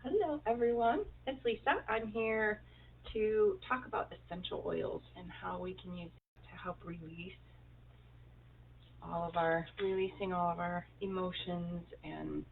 Hello, everyone. It's Lisa. I'm here to talk about essential oils and how we can use it to help releasing all of our emotions and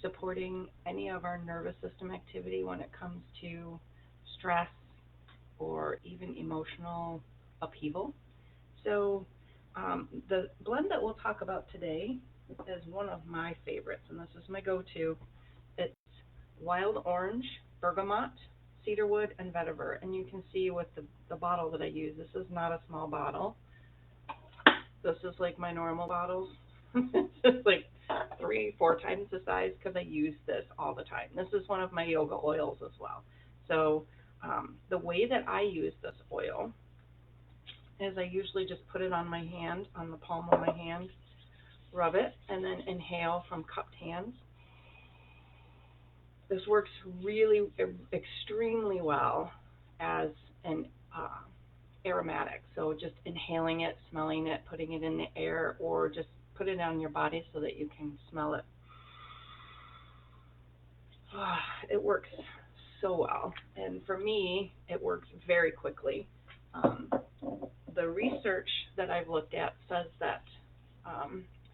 supporting any of our nervous system activity when it comes to stress or even emotional upheaval. So, the blend that we'll talk about today is one of my favorites, and this is my go-to. It's wild orange, bergamot, cedarwood, and vetiver. And you can see with the bottle that I use, this is not a small bottle. This is like my normal bottles. It's like three, four times the size because I use this all the time. This is one of my yoga oils as well. So the way that I use this oil is I usually just put it on my hand, on the palm of my hand, rub it, and then inhale from cupped hands. This works really extremely well as an aromatic. So just inhaling it, smelling it, putting it in the air, or just put it on your body so that you can smell it. It works so well. And for me, it works very quickly. Um, the research that I've looked at says that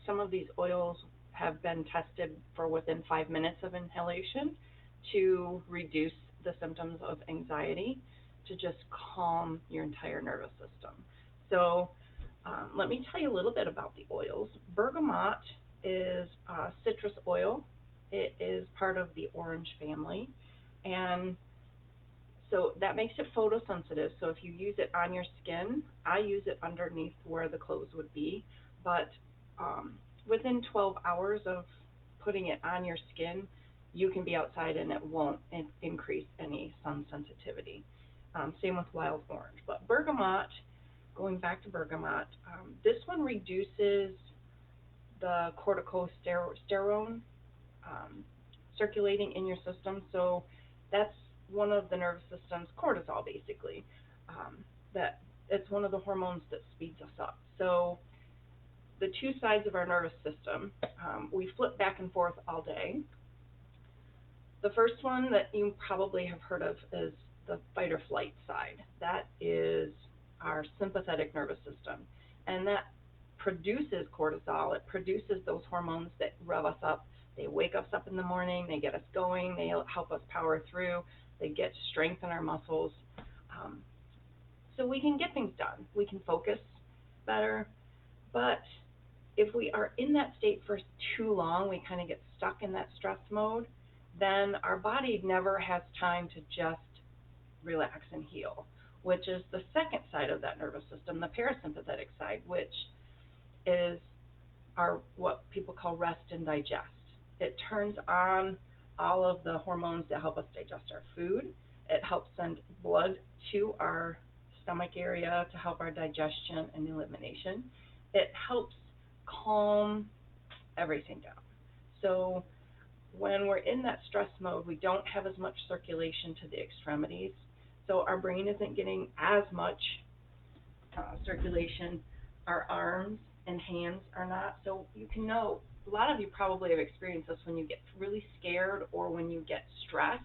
some of these oils have been tested for within 5 minutes of inhalation to reduce the symptoms of anxiety, to just calm your entire nervous system. So, let me tell you a little bit about the oils. Bergamot is citrus oil. It is part of the orange family, and so that makes it photosensitive. So if you use it on your skin, I use it underneath where the clothes would be, but um, within 12 hours of putting it on your skin, you can be outside and it won't increase any sun sensitivity. Same with wild orange. But bergamot, going back to bergamot, this one reduces the corticosterone circulating in your system. So that's one of the nervous system's cortisol, basically. That it's one of the hormones that speeds us up. So the two sides of our nervous system, we flip back and forth all day. The first one that you probably have heard of is the fight or flight side. That is our sympathetic nervous system. And that produces cortisol. It produces those hormones that rev us up. They wake us up in the morning, they get us going, they help us power through, they get strength in our muscles. Um, so we can get things done. We can focus better. But if we are in that state for too long, we kind of get stuck in that stress mode, then our body never has time to just relax and heal, which is the second side of that nervous system, the parasympathetic side, which is our what people call rest and digest. It turns on all of the hormones that help us digest our food. It helps send blood to our stomach area to help our digestion and elimination. It helps calm everything down. So when we're in that stress mode, we don't have as much circulation to the extremities. So our brain isn't getting as much circulation. Our arms and hands are not. So you can know, a lot of you probably have experienced this when you get really scared or when you get stressed.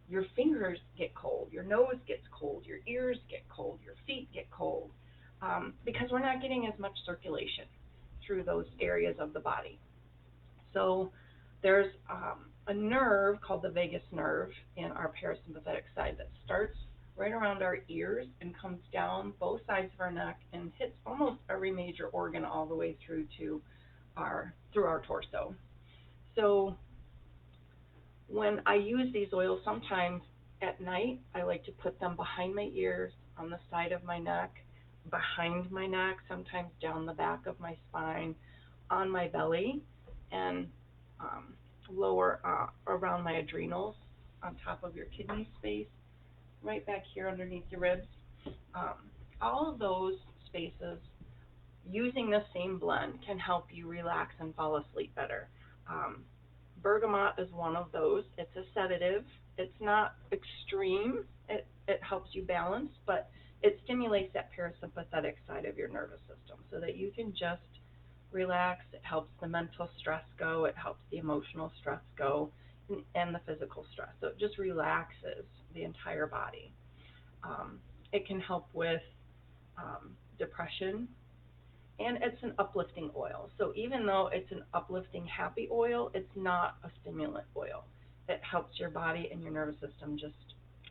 Your fingers get cold, your nose gets cold, your ears get cold, your feet get cold, because we're not getting as much circulation through those areas of the body. So there's a nerve called the vagus nerve in our parasympathetic side that starts right around our ears and comes down both sides of our neck and hits almost every major organ all the way through to our torso. So when I use these oils, sometimes at night I like to put them behind my ears, on the side of my neck, behind my neck, sometimes down the back of my spine, on my belly, and lower around my adrenals, on top of your kidney space, right back here underneath your ribs. Um, all of those spaces, using the same blend, can help you relax and fall asleep better. Um, Bergamot is one of those. It's a sedative. It's not extreme. It helps you balance, but it stimulates that parasympathetic side of your nervous system so that you can just relax. It helps the mental stress go. It helps the emotional stress go. and the physical stress. So it just relaxes the entire body. It can help with depression, and it's an uplifting oil. So even though it's an uplifting, happy oil, it's not a stimulant oil. It helps your body and your nervous system just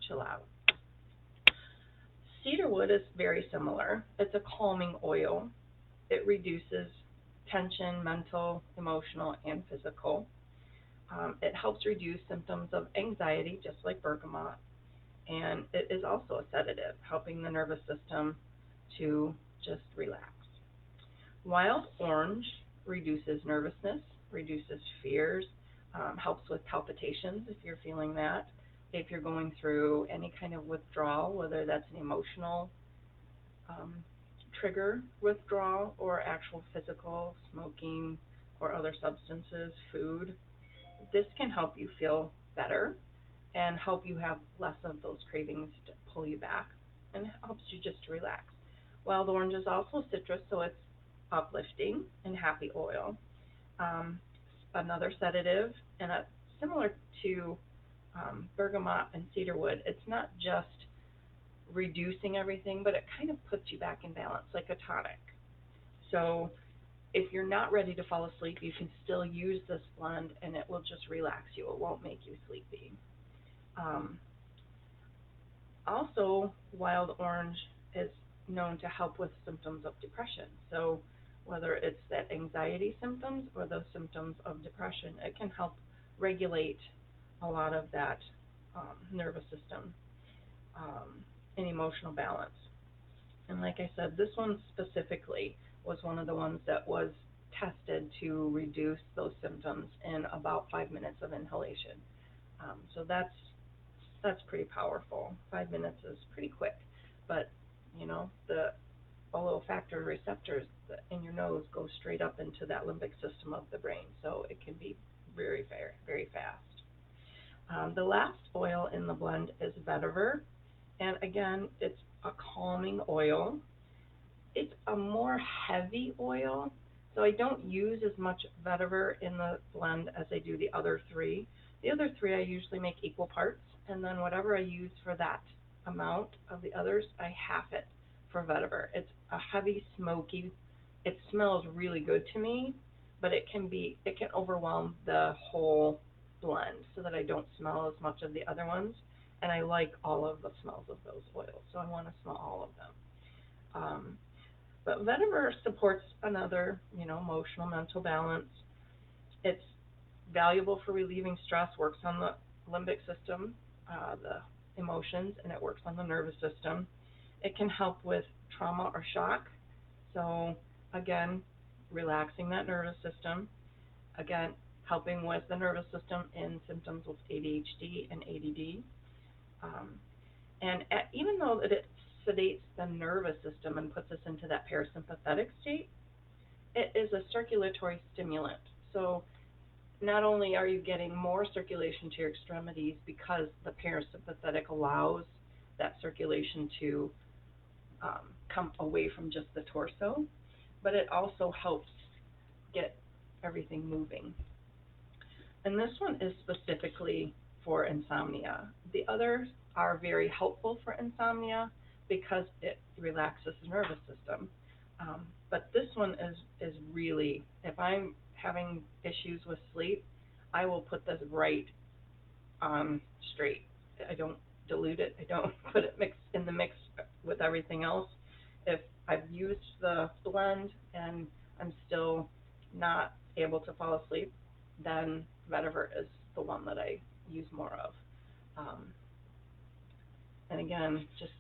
chill out. Cedarwood is very similar. It's a calming oil. It reduces tension, mental, emotional, and physical. It helps reduce symptoms of anxiety, just like bergamot, and it is also a sedative, helping the nervous system to just relax. Wild orange reduces nervousness, reduces fears, helps with palpitations if you're feeling that. If you're going through any kind of withdrawal, whether that's an emotional um, trigger withdrawal or actual physical, smoking or other substances, food, this can help you feel better and help you have less of those cravings to pull you back and helps you just to relax. Wild orange is also citrus, so it's uplifting and happy oil. Um, Another sedative, and similar to bergamot and cedarwood, it's not just reducing everything, but it kind of puts you back in balance like a tonic. So if you're not ready to fall asleep, you can still use this blend and it will just relax you. It won't make you sleepy. Um, Also, wild orange is known to help with symptoms of depression. So whether it's that anxiety symptoms or those symptoms of depression, it can help regulate a lot of that nervous system and emotional balance. And like I said, this one specifically was one of the ones that was tested to reduce those symptoms in about 5 minutes of inhalation. So that's pretty powerful. 5 minutes is pretty quick, but the olfactory receptors in your nose go straight up into that limbic system of the brain, so it can be very, very, very fast. The last oil in the blend is vetiver, and again, it's a calming oil. It's a more heavy oil, so I don't use as much vetiver in the blend as I do the other three. The other three I usually make equal parts, and then whatever I use for that amount of the others, I half it for vetiver. It's a heavy, smoky. It smells really good to me, but it can overwhelm the whole blend so that I don't smell as much of the other ones. And I like all of the smells of those oils, so I want to smell all of them. But vetiver supports another, emotional, mental balance. It's valuable for relieving stress, works on the limbic system, the emotions, and it works on the nervous system. It can help with trauma or shock. So again, relaxing that nervous system. Again, helping with the nervous system in symptoms with ADHD and ADD. Um, Even though it sedates the nervous system and puts us into that parasympathetic state, it is a circulatory stimulant. So not only are you getting more circulation to your extremities because the parasympathetic allows that circulation to come away from just the torso, but it also helps get everything moving. And this one is specifically for insomnia. The others are very helpful for insomnia because it relaxes the nervous system. But this one is really, if I'm having issues with sleep, I will put this right on straight. I don't dilute it. I don't put it in the mix with everything else. If I've used the blend and I'm still not able to fall asleep, then vetiver is the one that I use more of. Um, and again, just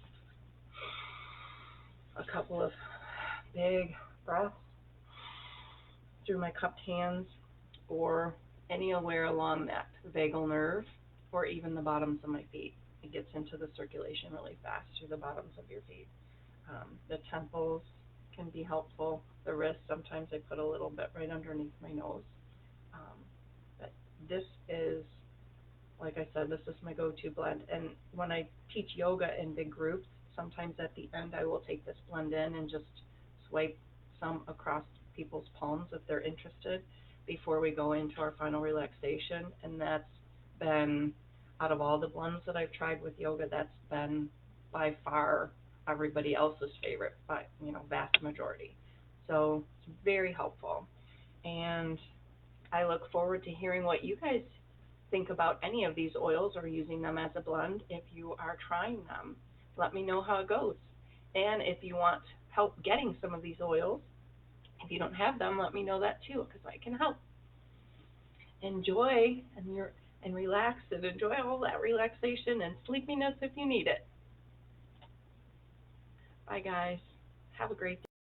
a couple of big breaths through my cupped hands or anywhere along that vagal nerve or even the bottoms of my feet. It gets into the circulation really fast through the bottoms of your feet. The temples can be helpful. The wrists, sometimes I put a little bit right underneath my nose. But this is, like I said, this is my go-to blend. And when I teach yoga in big groups, sometimes at the end I will take this blend in and just swipe some across people's palms if they're interested before we go into our final relaxation. And that's been, out of all the blends that I've tried with yoga, that's been by far everybody else's favorite, by, vast majority. So it's very helpful. And I look forward to hearing what you guys think about any of these oils or using them as a blend if you are trying them. Let me know how it goes. And if you want help getting some of these oils, if you don't have them, let me know that too, because I can help. Enjoy and relax and enjoy all that relaxation and sleepiness if you need it. Bye guys. Have a great day.